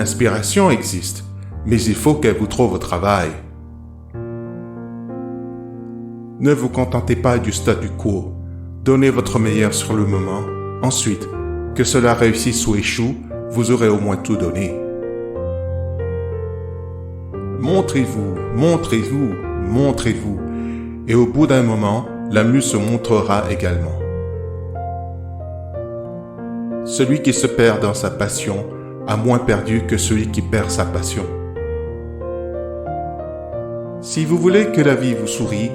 L'inspiration existe, mais il faut qu'elle vous trouve au travail. Ne vous contentez pas du statu quo. Donnez votre meilleur sur le moment. Ensuite, que cela réussisse ou échoue, vous aurez au moins tout donné. Montrez-vous, montrez-vous, montrez-vous. Et au bout d'un moment, la muse se montrera également. Celui qui se perd dans sa passion a moins perdu que celui qui perd sa passion. Si vous voulez que la vie vous sourie,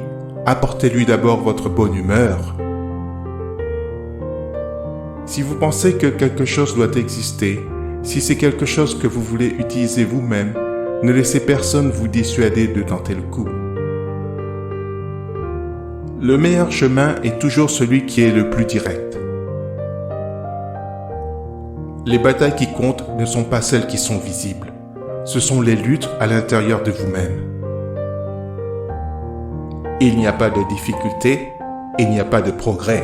apportez-lui d'abord votre bonne humeur. Si vous pensez que quelque chose doit exister, si c'est quelque chose que vous voulez utiliser vous-même, ne laissez personne vous dissuader de tenter le coup. Le meilleur chemin est toujours celui qui est le plus direct. Les batailles qui comptent ne sont pas celles qui sont visibles. Ce sont les luttes à l'intérieur de vous-même. Il n'y a pas de difficulté, il n'y a pas de progrès.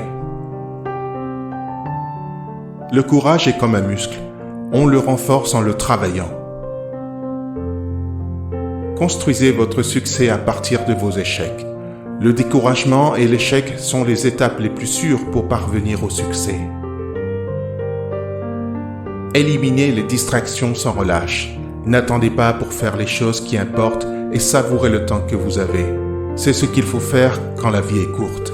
Le courage est comme un muscle. On le renforce en le travaillant. Construisez votre succès à partir de vos échecs. Le découragement et l'échec sont les étapes les plus sûres pour parvenir au succès. Éliminez les distractions sans relâche. N'attendez pas pour faire les choses qui importent et savourez le temps que vous avez. C'est ce qu'il faut faire quand la vie est courte.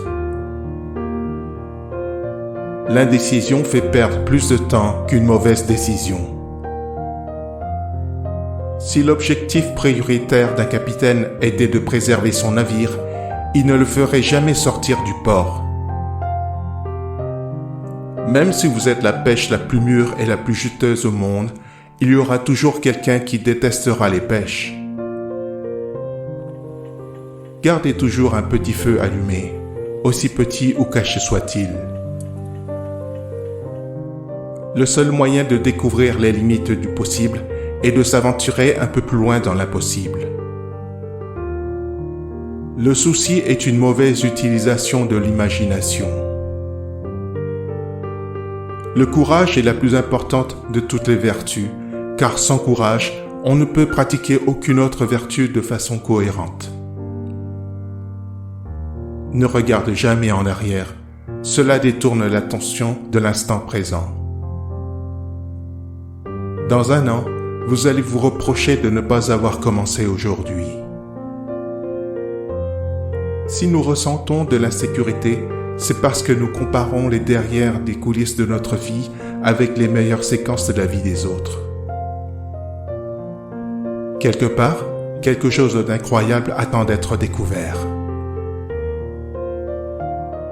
L'indécision fait perdre plus de temps qu'une mauvaise décision. Si l'objectif prioritaire d'un capitaine était de préserver son navire, il ne le ferait jamais sortir du port. Même si vous êtes la pêche la plus mûre et la plus juteuse au monde, il y aura toujours quelqu'un qui détestera les pêches. Gardez toujours un petit feu allumé, aussi petit ou caché soit-il. Le seul moyen de découvrir les limites du possible est de s'aventurer un peu plus loin dans l'impossible. Le souci est une mauvaise utilisation de l'imagination. Le courage est la plus importante de toutes les vertus, car sans courage, on ne peut pratiquer aucune autre vertu de façon cohérente. Ne regarde jamais en arrière, cela détourne l'attention de l'instant présent. Dans un an, vous allez vous reprocher de ne pas avoir commencé aujourd'hui. Si nous ressentons de l'insécurité, c'est parce que nous comparons les derrières des coulisses de notre vie avec les meilleures séquences de la vie des autres. Quelque part, quelque chose d'incroyable attend d'être découvert.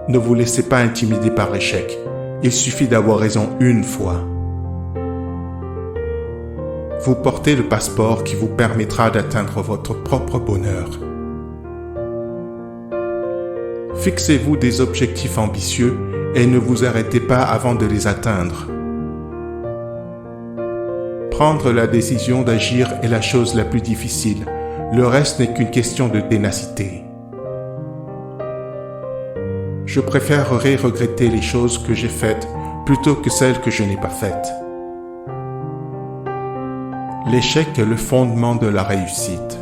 Ne vous laissez pas intimider par l'échec. Il suffit d'avoir raison une fois. Vous portez le passeport qui vous permettra d'atteindre votre propre bonheur. Fixez-vous des objectifs ambitieux et ne vous arrêtez pas avant de les atteindre. Prendre la décision d'agir est la chose la plus difficile. Le reste n'est qu'une question de ténacité. Je préférerais regretter les choses que j'ai faites plutôt que celles que je n'ai pas faites. L'échec est le fondement de la réussite.